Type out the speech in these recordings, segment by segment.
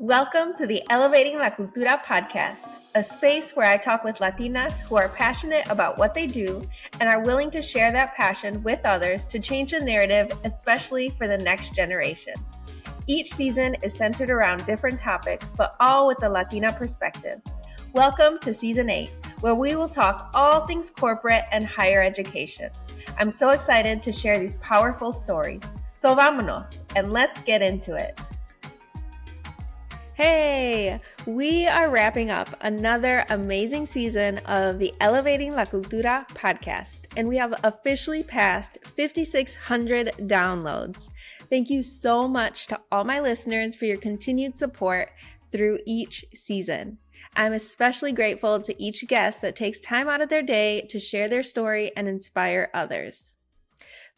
Welcome to the Elevating La Cultura podcast, a space where I talk with Latinas who are passionate about what they do and are willing to share that passion with others to change the narrative, especially for the next generation. Each season is centered around different topics, but all with a Latina perspective. Welcome to Season 8, where we will talk all things corporate and higher education. I'm so excited to share these powerful stories. So vámonos, and let's get into it. Hey, we are wrapping up another amazing season of the Elevating La Cultura podcast, and we have officially passed 5,600 downloads. Thank you so much to all my listeners for your continued support through each season. I'm especially grateful to each guest that takes time out of their day to share their story and inspire others.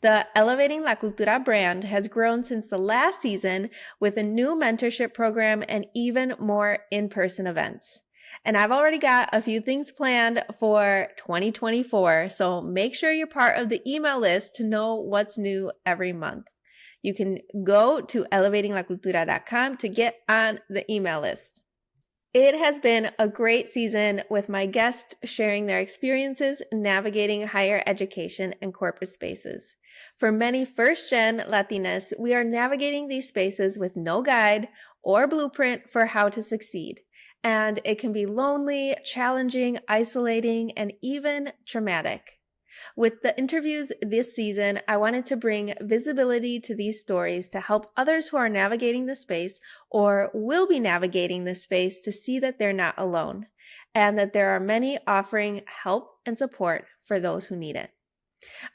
The Elevating La Cultura brand has grown since the last season with a new mentorship program and even more in-person events. And I've already got a few things planned for 2024, so make sure you're part of the email list to know what's new every month. You can go to elevatinglacultura.com to get on the email list. It has been a great season with my guests sharing their experiences navigating higher education and corporate spaces. For many first-gen Latinas, we are navigating these spaces with no guide or blueprint for how to succeed. And it can be lonely, challenging, isolating, and even traumatic. With the interviews this season, I wanted to bring visibility to these stories to help others who are navigating the space or will be navigating this space to see that they're not alone and that there are many offering help and support for those who need it.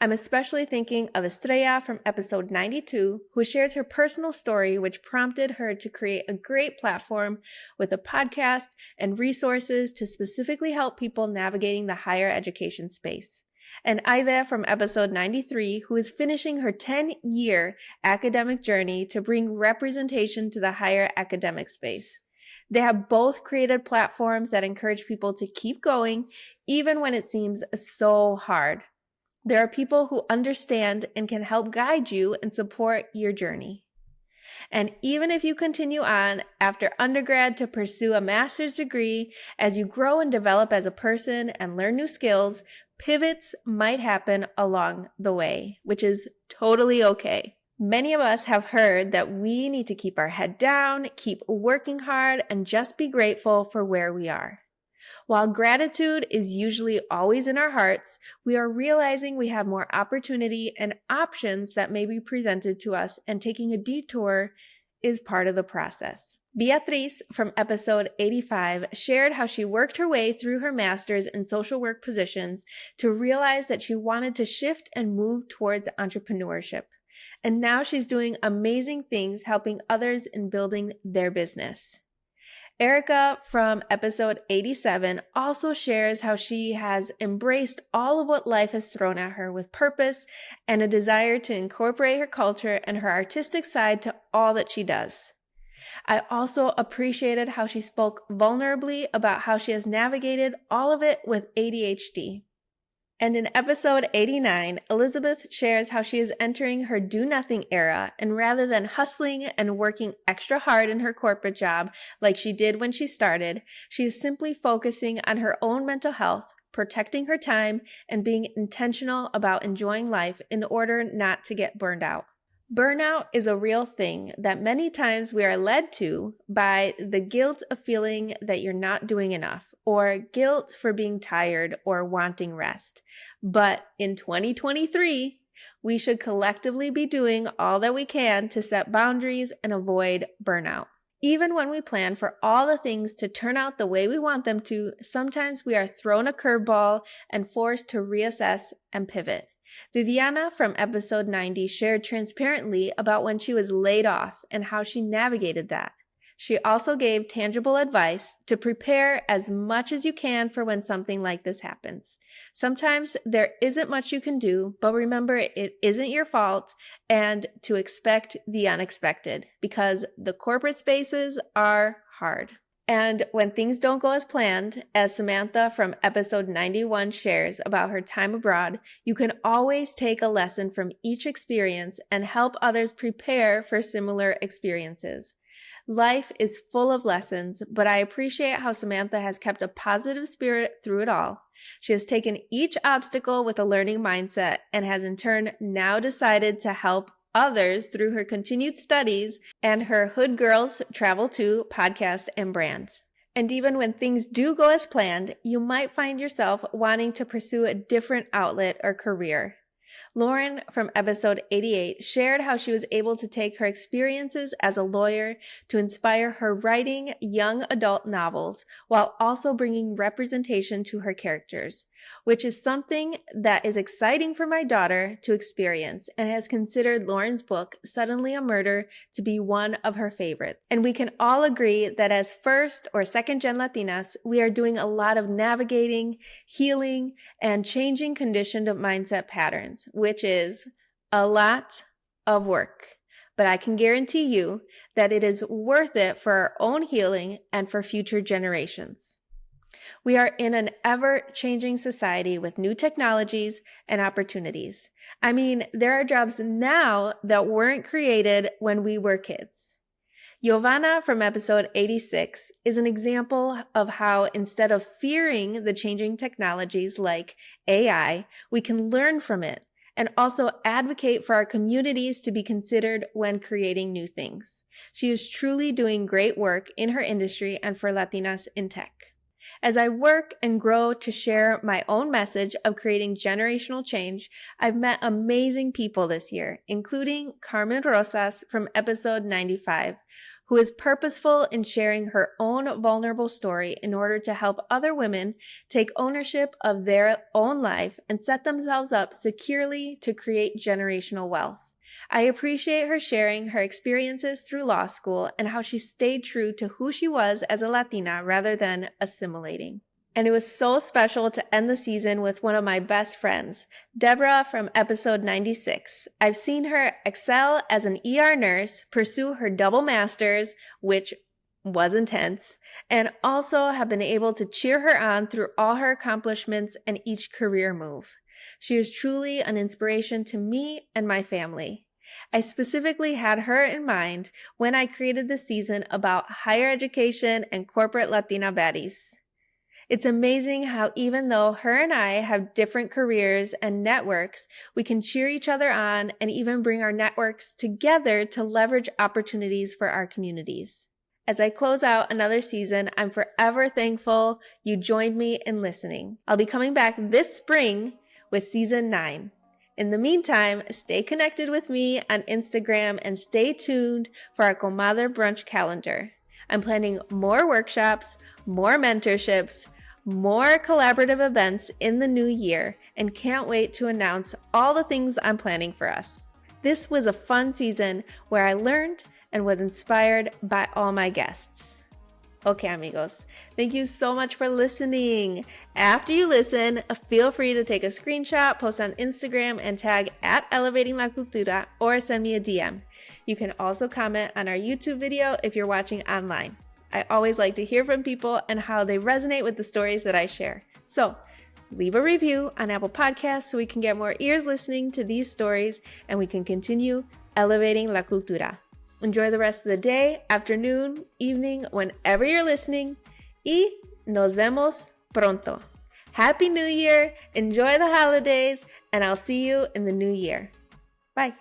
I'm especially thinking of Estrella from episode 92, who shares her personal story, which prompted her to create a great platform with a podcast and resources to specifically help people navigating the higher education space. And Aida from episode 93, who is finishing her 10-year academic journey to bring representation to the higher academic space. They have both created platforms that encourage people to keep going, even when it seems so hard. There are people who understand and can help guide you and support your journey. And even if you continue on after undergrad to pursue a master's degree, as you grow and develop as a person and learn new skills, pivots might happen along the way, which is totally okay. Many of us have heard that we need to keep our head down, keep working hard, and just be grateful for where we are. While gratitude is usually always in our hearts, we are realizing we have more opportunity and options that may be presented to us, and taking a detour is part of the process. Beatriz from episode 85 shared how she worked her way through her master's in social work positions to realize that she wanted to shift and move towards entrepreneurship. And now she's doing amazing things helping others in building their business. Erica from episode 87 also shares how she has embraced all of what life has thrown at her with purpose and a desire to incorporate her culture and her artistic side to all that she does. I also appreciated how she spoke vulnerably about how she has navigated all of it with ADHD. And in episode 89, Elizabeth shares how she is entering her do-nothing era, and rather than hustling and working extra hard in her corporate job like she did when she started, she is simply focusing on her own mental health, protecting her time, and being intentional about enjoying life in order not to get burned out. Burnout is a real thing that many times we are led to by the guilt of feeling that you're not doing enough, or guilt for being tired or wanting rest. But in 2023, we should collectively be doing all that we can to set boundaries and avoid burnout. Even when we plan for all the things to turn out the way we want them to, sometimes we are thrown a curveball and forced to reassess and pivot. Viviana from episode 90 shared transparently about when she was laid off and how she navigated that. She also gave tangible advice to prepare as much as you can for when something like this happens. Sometimes there isn't much you can do, but remember it isn't your fault, and to expect the unexpected, because the corporate spaces are hard. And when things don't go as planned, as Samantha from episode 91 shares about her time abroad, you can always take a lesson from each experience and help others prepare for similar experiences. Life is full of lessons, but I appreciate how Samantha has kept a positive spirit through it all. She has taken each obstacle with a learning mindset and has in turn now decided to help others through her continued studies and her Hood Girls Travel To podcast and brands. And even when things do go as planned, you might find yourself wanting to pursue a different outlet or career. Lauren from episode 88 shared how she was able to take her experiences as a lawyer to inspire her writing young adult novels while also bringing representation to her characters, which is something that is exciting for my daughter to experience and has considered Lauren's book, Suddenly a Murder, to be one of her favorites. And we can all agree that as first or second gen Latinas, we are doing a lot of navigating, healing, and changing conditioned mindset patterns, which is a lot of work. But I can guarantee you that it is worth it for our own healing and for future generations. We are in an ever-changing society with new technologies and opportunities. I mean, there are jobs now that weren't created when we were kids. Giovanna from episode 86 is an example of how instead of fearing the changing technologies like AI, we can learn from it and also advocate for our communities to be considered when creating new things. She is truly doing great work in her industry and for Latinas in tech. As I work and grow to share my own message of creating generational change, I've met amazing people this year, including Carmen Rosas from episode 95, who is purposeful in sharing her own vulnerable story in order to help other women take ownership of their own life and set themselves up securely to create generational wealth. I appreciate her sharing her experiences through law school and how she stayed true to who she was as a Latina rather than assimilating. And it was so special to end the season with one of my best friends, Deborah from episode 96. I've seen her excel as an ER nurse, pursue her double masters, which was intense, and also have been able to cheer her on through all her accomplishments and each career move. She is truly an inspiration to me and my family. I specifically had her in mind when I created the season about higher education and corporate Latina baddies. It's amazing how even though her and I have different careers and networks, we can cheer each other on and even bring our networks together to leverage opportunities for our communities. As I close out another season, I'm forever thankful you joined me in listening. I'll be coming back this spring with season 9. In the meantime, stay connected with me on Instagram and stay tuned for our Comadre Brunch calendar. I'm planning more workshops, more mentorships, more collaborative events in the new year, and can't wait to announce all the things I'm planning for us. This was a fun season where I learned and was inspired by all my guests. Okay, amigos, thank you so much for listening. After you listen, feel free to take a screenshot, post on Instagram, and tag at Elevating La Cultura or send me a DM. You can also comment on our YouTube video if you're watching online. I always like to hear from people and how they resonate with the stories that I share. So leave a review on Apple Podcasts so we can get more ears listening to these stories and we can continue elevating La Cultura. Enjoy the rest of the day, afternoon, evening, whenever you're listening. Y nos vemos pronto. Happy New Year, enjoy the holidays, and I'll see you in the new year. Bye.